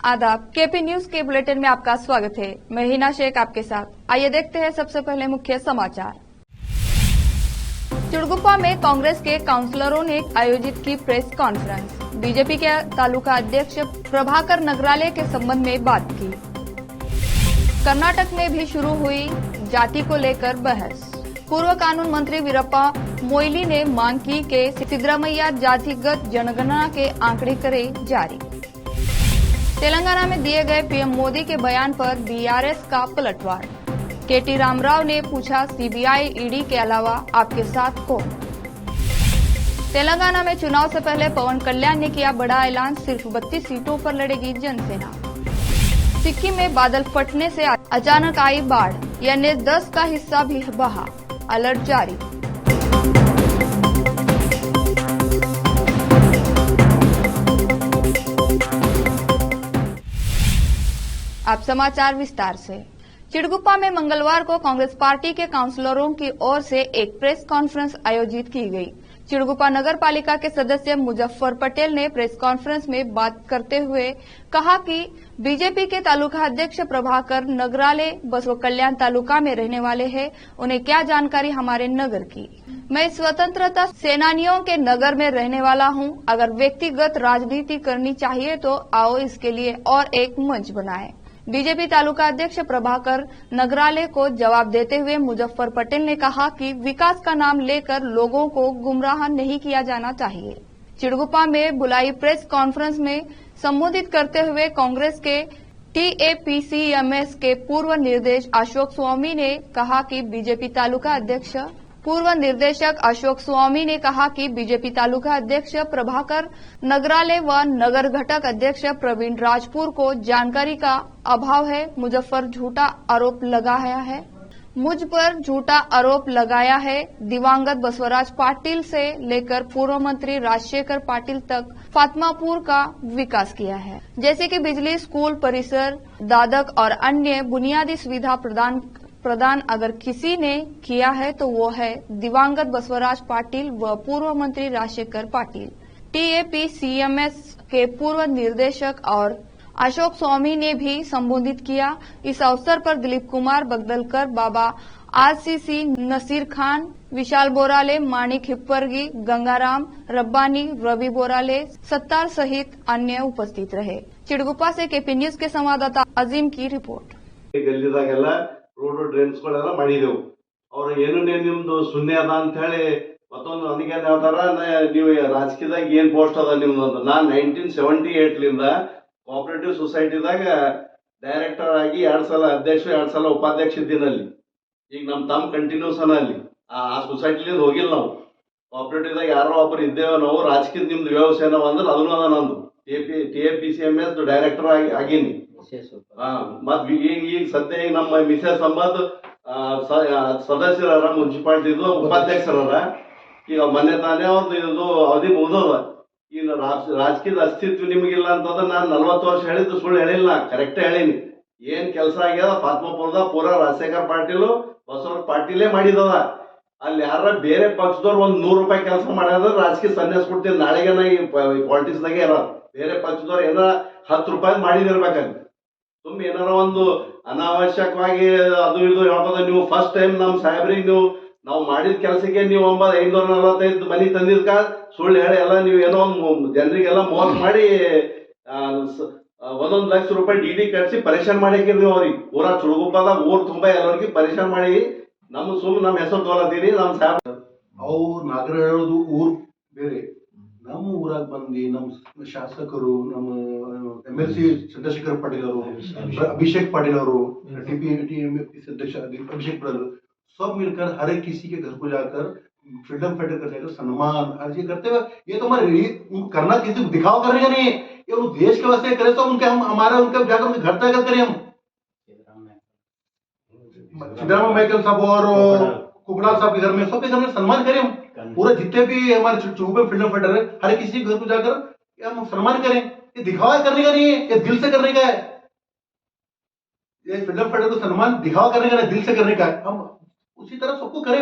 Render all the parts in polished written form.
आदाब, KP news के bulletin में आपका स्वागत है। मैं हिना शेख आपके साथ। आइए देखते हैं सबसे पहले मुख्य समाचार। चिड़गुप्पा में कांग्रेस के काउंसलरों ने आयोजित की प्रेस कॉन्फ्रेंस। बीजेपी के तालुका अध्यक्ष प्रभाकर नगराले के संबंध में बात की। कर्नाटक में भी शुरू हुई जाति को लेकर बहस। पूर्व कानून मंत्री वीरप्पा मोइली ने मांग की कि सिद्धरामैया जातिगत जनगणना के आंकड़े करे जारी। तेलंगाना में दिए गए पीएम मोदी के बयान पर बीआरएस का पलटवार। केटी रामराव ने पूछा, सीबीआई ईडी के अलावा आपके साथ कौन? तेलंगाना में चुनाव से पहले पवन कल्याण ने किया बड़ा ऐलान, सिर्फ 32 सीटों पर लड़ेगी जनसेना। सिक्किम में बादल फटने से अचानक आई बाढ़, NH-10 का हिस्सा भी बहा, अलर्ट जारी। अब समाचार विस्तार से। चिड़गुप्पा में मंगलवार को कांग्रेस पार्टी के काउंसलरों की ओर से एक प्रेस कॉन्फ्रेंस आयोजित की गई। चिड़गुप्पा नगर पालिका के सदस्य मुजफ्फर पटेल ने प्रेस कॉन्फ्रेंस में बात करते हुए कहा कि बीजेपी के तालुका अध्यक्ष प्रभाकर नगराले बसव कल्याण तालुका में रहने वाले हैं, उन्हें क्या जानकारी हमारे नगर की। मैं स्वतंत्रता सेनानियों के नगर में रहने वाला हूं। अगर व्यक्तिगत राजनीति करनी चाहिए तो आओ इसके लिए और एक मंच बनाएं। बीजेपी तालुका अध्यक्ष प्रभाकर नगराले को जवाब देते हुए मुजफ्फर पटेल ने कहा कि विकास का नाम लेकर लोगों को गुमराह नहीं किया जाना चाहिए। चिड़गुप्पा में बुलाई प्रेस कॉन्फ्रेंस में संबोधित करते हुए कांग्रेस के TAPCMS के पूर्व निर्देशक अशोक स्वामी ने कहा कि बीजेपी तालुका अध्यक्ष पूर्व निर्देशक अशोक स्वामी ने कहा कि बीजेपी तालुका अध्यक्ष प्रभाकर नगराले व नगर घटक अध्यक्ष प्रवीण राजपुर को जानकारी का अभाव है। मुझ पर झूठा आरोप लगाया है। दिवंगत बसवराज पाटिल से लेकर पूर्व मंत्री राजशेखर पाटिल तक फातमापुर का विकास किया है, जैसे कि बिजली, स्कूल परिसर, दादक और अन्य बुनियादी सुविधा प्रदान अगर किसी ने किया है तो वो है दिवंगत बसवराज पाटिल व पूर्व मंत्री राजशेखर पाटिल। TAPCMS के पूर्व निर्देशक और अशोक स्वामी ने भी संबोधित किया। इस अवसर पर दिलीप कुमार बगदलकर, बाबा RCC, नसीर खान, विशाल बोराले, माणिक हिप्परगी, गंगाराम रब्बानी, रवि बोराले, सत्तार सहित अन्य उपस्थित रहे। चिड़गुप्पा से केपी न्यूज के संवाददाता अजीम की रिपोर्ट। ರೋಡ್ ಡ್ರೈನ್ಸ್ ಗಳೆಲ್ಲ ಮಾಡಿದೆವು. ಅವ್ರು ಏನೇ ನಿಮ್ದು ಶೂನ್ಯ ಅದ ಅಂತ ಹೇಳಿ ಮತ್ತೊಂದು ನನಗೇನ್ ಹೇಳ್ತಾರ, ನೀವು ರಾಜಕೀಯದಾಗ ಏನ್ ಪೋಸ್ಟ್ ಅದ ನಿಮ್ದು ಅಂತ. ನಾನು 1978 ಲಿಂದ ಕೋಆಪರೇಟಿವ್ ಸೊಸೈಟಿದಾಗ ಡೈರೆಕ್ಟರ್ ಆಗಿ 2 ಸಲ ಅಧ್ಯಕ್ಷ 2 ಸಲ ಉಪಾಧ್ಯಕ್ಷ ಇದ್ದೀನಲ್ಲಿ. ಈಗ ನಮ್ ತಮ್ಮ ಕಂಟಿನ್ಯೂಸ್ ಅನ ಅಲ್ಲಿ ಆ ಸೊಸೈಟಿಲಿಂದ ಹೋಗಿಲ್ಲ. ನಾವು ಕೋಆಪರೇಟಿವ್ದಾಗ ಯಾರೋ ಒಬ್ರು ಇದ್ದೇವೆ. ನಾವು ರಾಜಕೀಯದ ನಿಮ್ದು ವ್ಯವಸ್ಥೆ ಅಂದ್ರೆ ಅದನ್ನು ಅದ. ನಂದು TAPCMS ಡೈರೆಕ್ಟರ್ ಆಗೀನಿ. ಮತ್ ಈಗ ಸದ್ಯ ಈಗ ನಮ್ಮ ಮಿಸೆಸ್ ಸಂಬಂಧ ಸದಸ್ಯರ ಮುನ್ಸಿಪಾಲಿಟಿದು ಉಪಾಧ್ಯಕ್ಷರ. ಈಗ ಮೊನ್ನೆ ತಾನೇ ಅವ್ರದ್ದು ಇದು ಅವಧಿ ಮುಗಿದದ. ಈಗ ರಾಜಕೀಯದ ಅಸ್ತಿತ್ವ ನಿಮಗಿಲ್ಲ ಅಂತಂದ್ರೆ ನಾನು 40 ವರ್ಷ ಹೇಳಿದ್ದು ಸುಳ್ಳು ಹೇಳಿಲ್ಲ, ಕರೆಕ್ಟ್ ಹೇಳೀನಿ. ಏನ್ ಕೆಲಸ ಆಗ್ಯದ ಫಾತ್ಮಾಪುರದ ಪೂರಾ ರಾಜಶೇಖರ್ ಪಾಟೀಲ್ ಬಸವರಾಜ್ ಪಾಟೀಲೇ ಮಾಡಿದದ. ಅಲ್ಲಿ ಯಾರ ಬೇರೆ ಪಕ್ಷದವ್ರು ಒಂದ್ 100 ರೂಪಾಯಿ ಕೆಲಸ ಮಾಡಿದ್ರೆ ರಾಜಕೀಯ ಸನ್ಯಾಸ ಕೊಡ್ತೀನಿ. ನಾಳೆಗೆ ಈ ಪಾಲಿಟಿಕ್ಸ್ ದಾಗೆ ಇರ ಬೇರೆ ಪಕ್ಷದವ್ರು ಏನಾರ 10 ರೂಪಾಯಿ ಮಾಡಿದಿರ್ಬೇಕಲ್ಲಿ. ತುಂಬ ಏನಾರ ಒಂದು ಅನಾವಶ್ಯಕವಾಗಿ ಅದು ಇದು ಹೇಳ್ಬೋದ. ನೀವು ಫಸ್ಟ್ ಟೈಮ್ ನಮ್ ಸಾಹೇಬ್ರಿಗೆ ನಾವು ಮಾಡಿದ ಕೆಲಸಕ್ಕೆ ನೀವು 545 ಮನಿ ತಂದಿದ್ಕ ಸುಳ್ಳು ಹೇಳಿ ಎಲ್ಲ ನೀವು ಏನೋ ಒಂದು ಜನರಿಗೆಲ್ಲ ಮೋಸ ಮಾಡಿ 1 ಲಕ್ಷ ರೂಪಾಯಿ DD ಕಟ್ಸಿ ಪರೇಶಾನ್ ಮಾಡಿಕ್ಕಿರಿ ನೀವು ಅವ್ರಿಗೆ. ಪೂರಾ ಚಿड़गुप्पाದಾಗ ಊರ್ ತುಂಬಾ ಎಲ್ಲರಿಗೆ ಪರೇಶಾನ್ ಮಾಡಿ ನಮ್ಮ ಹೆಸರು ತೋಲತ್ತೀರಿ. ನಮ್ ಸಾಹೇಬ್ ಅವ್ರು ನಾಗರ ಹೇಳೋದು ಊರ್ ಬೇರೆ. ನಮ್ಮ ಊರಾಗ ಬಂದು ನಮ್ಮ ಶಾಸಕರು, ನಮ್ಮ MLC ಚಂದ್ರಶೇಖರ್ ಪಾಟೀಲ್ ಅವರು, अभिषेक पाटिल और TAPCMS अध्यक्ष अभिषेक पाटिल सब मिलकर हर एक किसी के घर को जाकर फ्रीडम फाइटर करने का सम्मान हर चीज करते हुए, ये तो हमारे करना किसी को दिखावा करने का नहीं है। ये वो देश के वास्ते करे तो उनके हम हमारे उनके जाकर उनके घर तक करें। हम सिद्धरामैया मैकल साहब और कुकड़ाल साहब के घर में सबके घर में सम्मान करें। हम पूरा जितने भी हमारे चिड़गुप्पा फ्रीडम फाइटर है हर किसी के घर को जाकर हम सम्मान करें। ये दिखावा करने का नहीं है, ये दिल से करने का है। ये फ्रीडम फाइटर को सम्मान दिखावा करने का नहीं, दिल से करने का है। हम उसी तरह सबको करें।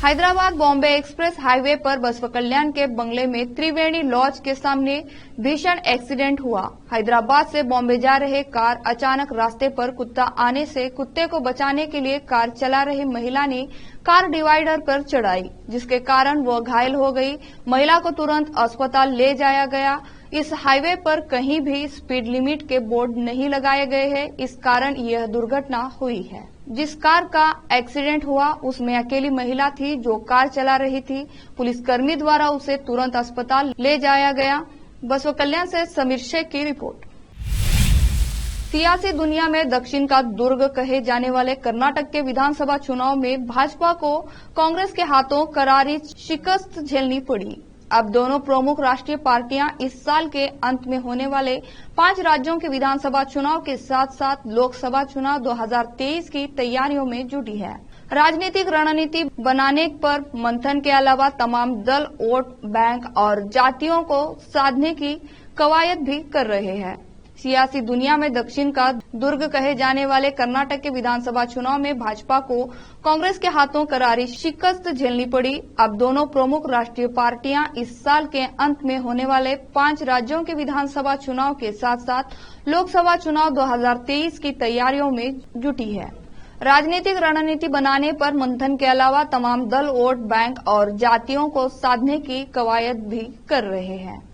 हैदराबाद बॉम्बे एक्सप्रेस हाईवे पर बसव कल्याण के बंगले में त्रिवेणी लॉज के सामने भीषण एक्सीडेंट हुआ। हैदराबाद से बॉम्बे जा रहे कार अचानक रास्ते पर कुत्ता आने से कुत्ते को बचाने के लिए कार चला रही महिला ने कार डिवाइडर पर चढ़ाई, जिसके कारण वह घायल हो गई। महिला को तुरंत अस्पताल ले जाया गया। इस हाईवे पर कहीं भी स्पीड लिमिट के बोर्ड नहीं लगाए गए हैं, इस कारण यह दुर्घटना हुई है। जिस कार का एक्सीडेंट हुआ उसमें अकेली महिला थी जो कार चला रही थी। पुलिसकर्मी द्वारा उसे तुरंत अस्पताल ले जाया गया। बसव कल्याण से समीर शेख की रिपोर्ट। सियासी दुनिया में दक्षिण का दुर्ग कहे जाने वाले कर्नाटक के विधानसभा चुनाव में भाजपा को कांग्रेस के हाथों करारी शिकस्त झेलनी पड़ी। अब दोनों प्रमुख राष्ट्रीय पार्टियां इस साल के अंत में होने वाले 5 राज्यों के विधानसभा चुनाव के साथ साथ लोकसभा चुनाव 2023 की तैयारियों में जुटी है। राजनीतिक रणनीति बनाने पर मंथन के अलावा तमाम दल वोट बैंक और जातियों को साधने की कवायद भी कर रहे हैं। सियासी दुनिया में दक्षिण का दुर्ग कहे जाने वाले कर्नाटक के विधानसभा चुनाव में भाजपा को कांग्रेस के हाथों करारी शिकस्त झेलनी पड़ी। अब दोनों प्रमुख राष्ट्रीय पार्टियां इस साल के अंत में होने वाले 5 राज्यों के विधानसभा चुनाव के साथ साथ लोकसभा चुनाव 2023 की तैयारियों में जुटी है। राजनीतिक रणनीति बनाने पर मंथन के अलावा तमाम दल वोट बैंक और जातियों को साधने की कवायद भी कर रहे हैं।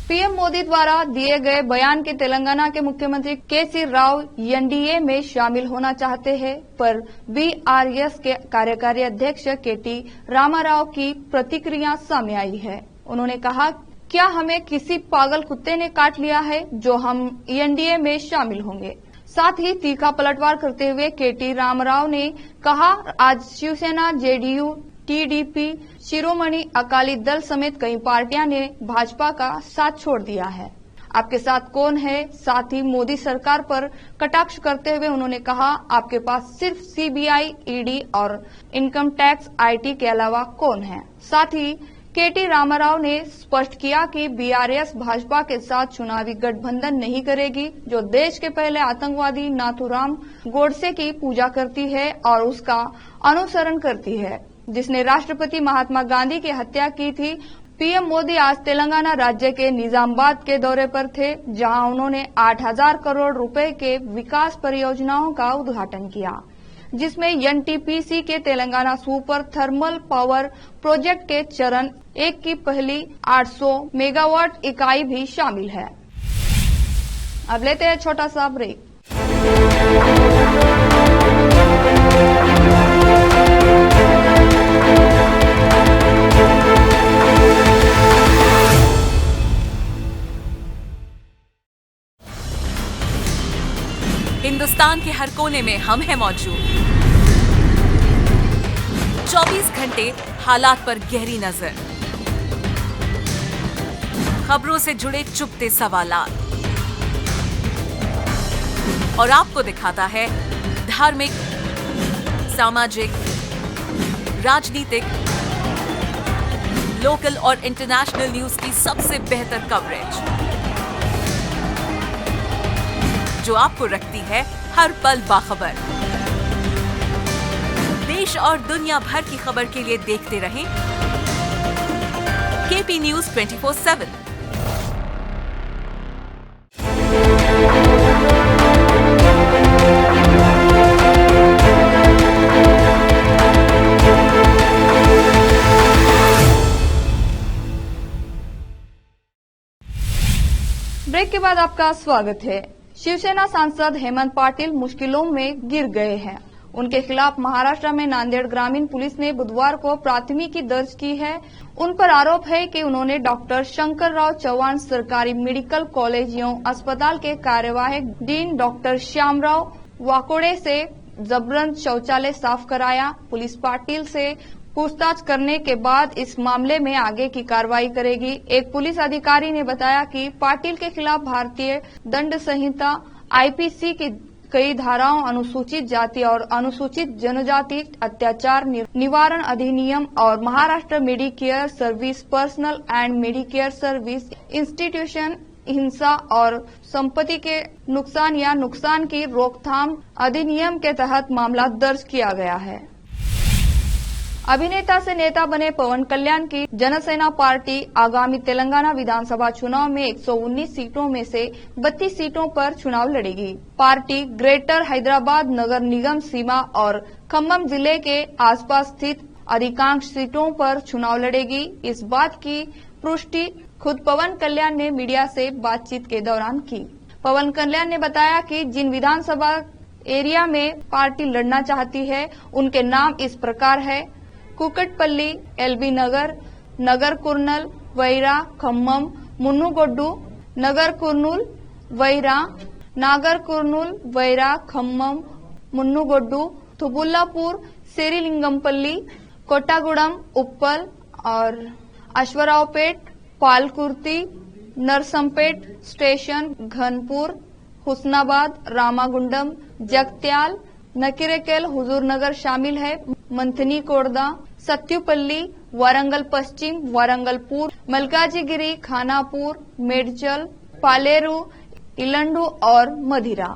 पीएम मोदी द्वारा दिए गए बयान के तेलंगाना के मुख्यमंत्री के.सी. राव एनडीए में शामिल होना चाहते हैं, पर बीआरएस के कार्यकारी अध्यक्ष के.टी. रामाराव की प्रतिक्रिया सामने आई है। उन्होंने कहा, क्या हमें किसी पागल कुत्ते ने काट लिया है जो हम एनडीए में शामिल होंगे। साथ ही तीखा पलटवार करते हुए के.टी. रामाराव ने कहा, आज शिवसेना, जेडीयू, टीडीपी, शिरोमणि अकाली दल समेत कई पार्टियां ने भाजपा का साथ छोड़ दिया है। आपके साथ कौन है। साथ ही मोदी सरकार पर कटाक्ष करते हुए उन्होंने कहा, आपके पास सिर्फ सीबीआई, ईडी और इनकम टैक्स, आईटी के अलावा कौन है। साथ ही के.टी. रामाराव ने स्पष्ट किया कि बीआरएस भाजपा के साथ चुनावी गठबंधन नहीं करेगी, जो देश के पहले आतंकवादी नाथूराम गोडसे की पूजा करती है और उसका अनुसरण करती है, जिसने राष्ट्रपति महात्मा गांधी की हत्या की थी। पीएम मोदी आज तेलंगाना राज्य के निजामाबाद के दौरे पर थे, जहां उन्होंने 8000 करोड़ रुपए के विकास परियोजनाओं का उद्घाटन किया, जिसमें एनटीपीसी के Telangana super thermal power project के चरण 1 की पहली 800 मेगावाट इकाई भी शामिल है। अब लेते हैं छोटा सा ब्रेक। हिंदुस्तान के हर कोने में हम हैं मौजूद। 24 घंटे हालात पर गहरी नजर, खबरों से जुड़े चुपते सवालात और आपको दिखाता है धार्मिक, सामाजिक, राजनीतिक, लोकल और इंटरनेशनल न्यूज की सबसे बेहतर कवरेज, जो आपको रखती है हर पल बाखबर। देश और दुनिया भर की खबर के लिए देखते रहें केपी न्यूज 24/7। ब्रेक के बाद आपका स्वागत है। शिवसेना सांसद हेमंत पाटिल मुश्किलों में गिर गए हैं। उनके खिलाफ महाराष्ट्र में नांदेड़ ग्रामीण पुलिस ने बुधवार को प्राथमिकी दर्ज की है। उन पर आरोप है कि उन्होंने डॉक्टर शंकरराव चव्हाण सरकारी मेडिकल कॉलेज एवं अस्पताल के कार्यवाहक डीन डॉक्टर श्यामराव वाकोड़े से जबरन शौचालय साफ कराया। पुलिस पाटिल से पूछताछ करने के बाद इस मामले में आगे की कार्रवाई करेगी। एक पुलिस अधिकारी ने बताया कि पाटिल के खिलाफ भारतीय दंड संहिता आईपीसी की कई धाराओं, अनुसूचित जाति और अनुसूचित जनजाति अत्याचार निवारण अधिनियम और Maharashtra Medicare service personal and Medicare service institution हिंसा और संपत्ति के नुकसान या नुकसान की रोकथाम अधिनियम के तहत मामला दर्ज किया गया है। अभिनेता से नेता बने पवन कल्याण की जनसेना पार्टी आगामी तेलंगाना विधानसभा चुनाव में 119 सीटों में से 32 सीटों पर चुनाव लड़ेगी। पार्टी ग्रेटर हैदराबाद नगर निगम सीमा और खम्मम जिले के आसपास स्थित अधिकांश सीटों पर चुनाव लड़ेगी। इस बात की पुष्टि खुद पवन कल्याण ने मीडिया से बातचीत के दौरान की। पवन कल्याण ने बताया कि जिन विधानसभा एरिया में पार्टी लड़ना चाहती है उनके नाम इस प्रकार है: कुकटपल्ली, एलबी नगर, नगर कुर्नल, वैरा, खम्मम, मुन्नुगोड्डू, नगर कुर्नूल, वैरा, नागर कुर्नूल, वैरा, खम्मम, मुन्नुगोड्डू, थुबुल्लापुर, सेरीलिंगमपल्ली, कोट्टागुडम, उप्पल और अश्वरावपेट, पालकुर्ती, नरसंपेट स्टेशन, घनपुर, हुस्नाबाद, रामागुंडम, जगत्याल, नकिरेकेल, हुजूरनगर शामिल है। मंथनी कोड़दा, सत्युपल्ली, वारंगल पश्चिम, वारंगल पूर्व, मलकाजीगिरी, खानापुर, मेडचल, पालेरू, इलंडू और मदिरा।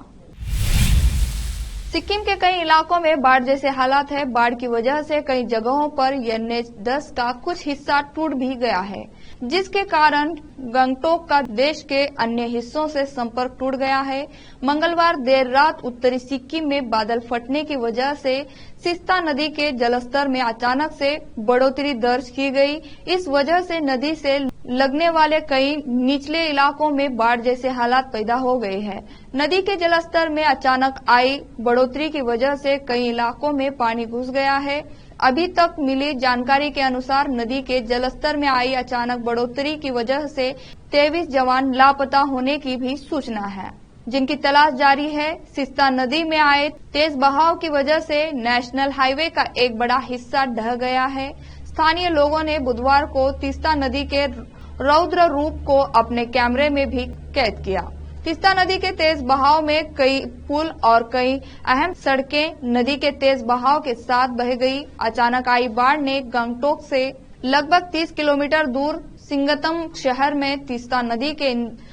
सिक्किम के कई इलाकों में बाढ़ जैसे हालात है। बाढ़ की वजह से कई जगहों पर NH-10 का कुछ हिस्सा टूट भी गया है, जिसके कारण गंगटोक का देश के अन्य हिस्सों से संपर्क टूट गया है। मंगलवार देर रात उत्तरी सिक्किम में बादल फटने की वजह से सिस्ता नदी के जलस्तर में अचानक से बढ़ोतरी दर्ज की गई। इस वजह से नदी से लगने वाले कई निचले इलाकों में बाढ़ जैसे हालात पैदा हो गए हैं। नदी के जलस्तर में अचानक आई बढ़ोतरी की वजह से कई इलाकों में पानी घुस गया है। अभी तक मिली जानकारी के अनुसार नदी के जलस्तर में आई अचानक बढ़ोतरी की वजह से 23 जवान लापता होने की भी सूचना है, जिनकी तलाश जारी है। सिस्ता नदी में आए तेज बहाव की वजह से नेशनल हाईवे का एक बड़ा हिस्सा ढह गया है। स्थानीय लोगों ने बुधवार को तीस्ता नदी के रौद्र रूप को अपने कैमरे में भी कैद किया। तीस्ता नदी के तेज बहाव में कई पुल और कई अहम सड़कें नदी के तेज बहाव के साथ बह गई। अचानक आई बाढ़ ने गंगटोक से लगभग 30 किलोमीटर दूर सिंगतम शहर में तीस्ता नदी के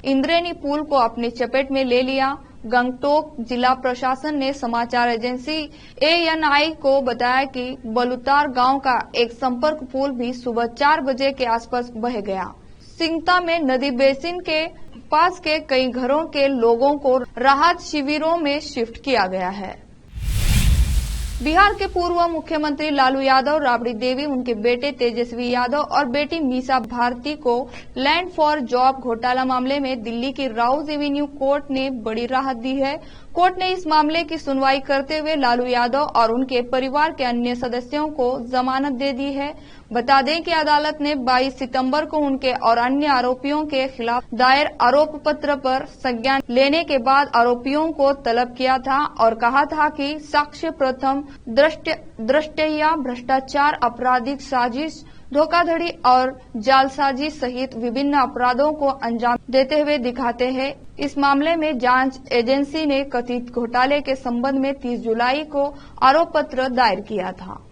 इंद्रेनी पुल को अपनी चपेट में ले लिया। गंगटोक जिला प्रशासन ने समाचार एजेंसी ANI को बताया कि बलुतार गांव का एक संपर्क पुल भी सुबह 4 बजे के आसपास बह गया। सिंगता में नदी बेसिन के पास के कई घरों के लोगों को राहत शिविरों में शिफ्ट किया गया है। बिहार के पूर्व मुख्यमंत्री लालू यादव, राबड़ी देवी, उनके बेटे तेजस्वी यादव और बेटी मीसा भारती को लैंड फॉर जॉब घोटाला मामले में दिल्ली की राउज एवेन्यू कोर्ट ने बड़ी राहत दी है। कोर्ट ने इस मामले की सुनवाई करते हुए लालू यादव और उनके परिवार के अन्य सदस्यों को जमानत दे दी है। बता दें कि अदालत ने 22 सितंबर को उनके और अन्य आरोपियों के खिलाफ दायर आरोप पत्र पर संज्ञान लेने के बाद आरोपियों को तलब किया था और कहा था कि साक्ष्य प्रथम दृष्टया भ्रष्टाचार, आपराधिक साजिश, धोखाधड़ी और जालसाजी सहित विभिन्न अपराधों को अंजाम देते हुए दिखाते हैं। इस मामले में जांच एजेंसी ने कथित घोटाले के संबंध में 30 जुलाई को आरोप पत्र दायर किया था।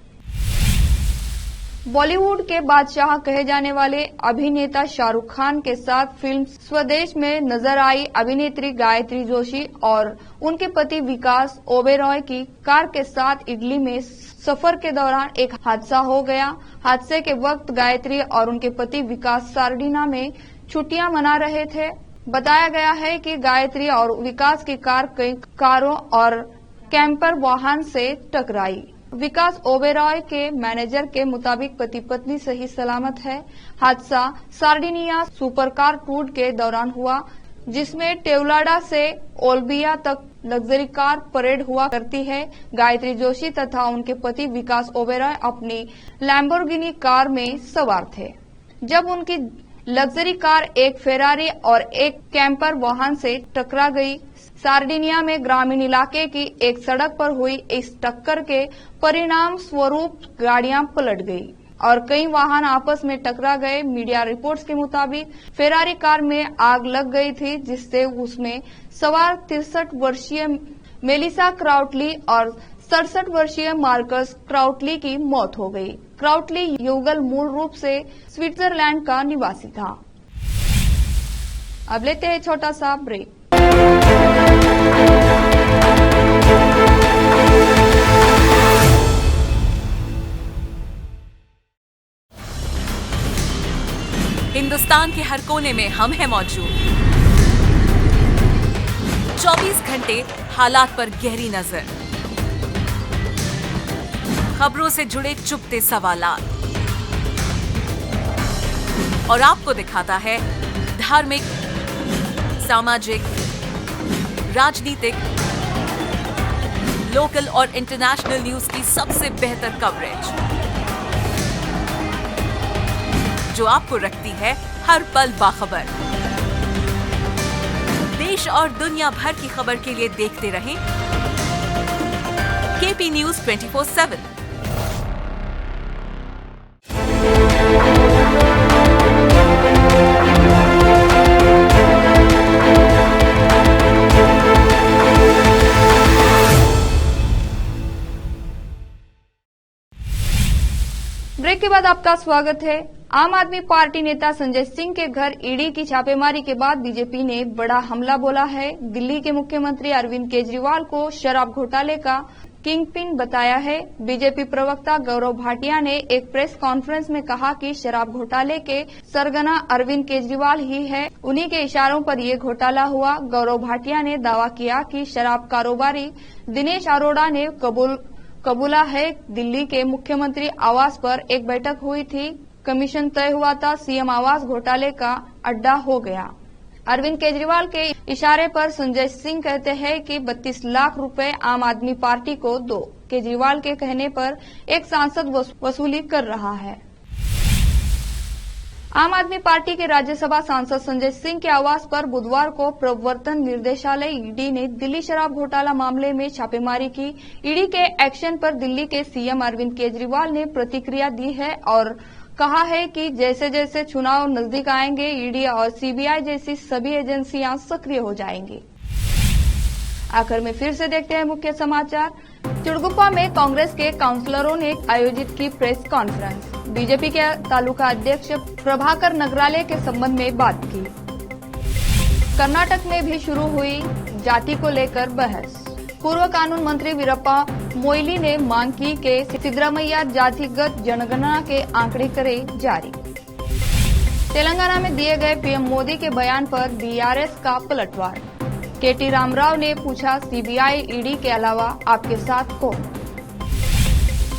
बॉलीवुड के बादशाह कहे जाने वाले अभिनेता शाहरुख खान के साथ फिल्म स्वदेश में नजर आई अभिनेत्री गायत्री जोशी और उनके पति विकास ओबेरॉय की कार के साथ इटली में सफर के दौरान एक हादसा हो गया। हादसे के वक्त गायत्री और उनके पति विकास सार्डिना में छुट्टियां मना रहे थे। बताया गया है कि गायत्री और विकास की कार कई कारों और कैंपर वाहन से टकराई। विकास ओबेरॉय के मैनेजर के मुताबिक पति पत्नी सही सलामत है। हादसा सार्डिनिया सुपरकार टूर के दौरान हुआ, जिसमें टेवलाडा से ओल्बिया तक लग्जरी कार परेड हुआ करती है। गायत्री जोशी तथा उनके पति विकास ओबेरॉय अपनी लैम्बोर्गिनी कार में सवार थे, जब उनकी लग्जरी कार एक फेरारी और एक कैंपर वाहन से टकरा गई। सार्डिनिया में ग्रामीण इलाके की एक सड़क पर हुई इस टक्कर के परिणाम स्वरूप गाड़ियां पलट गई और कई वाहन आपस में टकरा गए। मीडिया रिपोर्ट्स के मुताबिक फेरारी कार में आग लग गई थी, जिससे उसमें सवार 63 वर्षीय मेलिसा क्राउटली और 67 वर्षीय मार्कस क्राउटली की मौत हो गई। क्राउटली युगल मूल रूप से स्विट्जरलैंड का निवासी था। अब लेते हैं छोटा सा ब्रेक। हिंदुस्तान के हर कोने में हम हैं मौजूद। 24 घंटे हालात पर गहरी नजर, खबरों से जुड़े चुपते सवालात, और आपको दिखाता है धार्मिक, सामाजिक, राजनीतिक, लोकल और इंटरनेशनल न्यूज की सबसे बेहतर कवरेज, जो आपको रखती है हर पल बाखबर। देश और दुनिया भर की खबर के लिए देखते रहें केपी न्यूज 24/7। ब्रेक के बाद आपका स्वागत है। आम आदमी पार्टी नेता संजय सिंह के घर ईडी की छापेमारी के बाद बीजेपी ने बड़ा हमला बोला है। दिल्ली के मुख्यमंत्री अरविंद केजरीवाल को शराब घोटाले का किंगपिन बताया है। बीजेपी प्रवक्ता गौरव भाटिया ने एक प्रेस कॉन्फ्रेंस में कहा कि शराब घोटाले के सरगना अरविंद केजरीवाल ही है, उन्हीं के इशारों पर ये घोटाला हुआ। गौरव भाटिया ने दावा किया कि शराब कारोबारी दिनेश अरोड़ा ने कबूला है। दिल्ली के मुख्यमंत्री आवास पर एक बैठक हुई थी, कमीशन तय हुआ था, सीएम आवास घोटाले का अड्डा हो गया। अरविंद केजरीवाल के इशारे पर संजय सिंह कहते हैं कि 32 लाख रुपए आम आदमी पार्टी को दो। केजरीवाल के कहने पर एक सांसद वसूली कर रहा है। आम आदमी पार्टी के राज्यसभा सांसद संजय सिंह के आवास पर बुधवार को प्रवर्तन निर्देशालय ईडी ने दिल्ली शराब घोटाला मामले में छापेमारी की। ईडी के एक्शन पर दिल्ली के सीएम अरविंद केजरीवाल ने प्रतिक्रिया दी है और कहा है कि जैसे जैसे चुनाव नजदीक आएंगे, ईडी और सीबीआई जैसी सभी एजेंसियां सक्रिय हो जाएंगी। आखिर में फिर से देखते हैं मुख्य समाचार। चिड़गुप्पा में कांग्रेस के काउंसलरों ने आयोजित की प्रेस कॉन्फ्रेंस। बीजेपी के तालुका अध्यक्ष प्रभाकर नगराले के संबंध में बात की। कर्नाटक में भी शुरू हुई जाति को लेकर बहस। पूर्व कानून मंत्री वीरप्पा मोइली ने मांग की कि सिद्धरामैया जातिगत जनगणना के आंकड़े करे जारी। तेलंगाना में दिए गए पीएम मोदी के बयान पर बीआरएस का पलटवार। केटी रामराव ने पूछा, सीबीआई ईडी के अलावा आपके साथ कौन?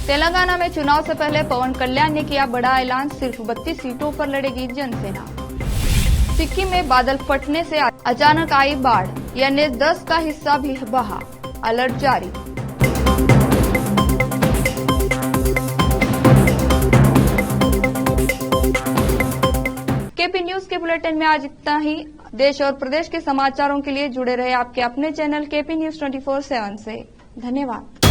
तेलंगाना में चुनाव से पहले पवन कल्याण ने किया बड़ा ऐलान, सिर्फ 32 सीटों पर लड़ेगी जनसेना। सिक्किम में बादल फटने से अचानक आई बाढ़, NH-10 का हिस्सा भी बहा, अलर्ट जारी। केपी न्यूज के बुलेटिन में आज इतना ही। देश और प्रदेश के समाचारों के लिए जुड़े रहे आपके अपने चैनल केपी न्यूज 24/7 से। धन्यवाद।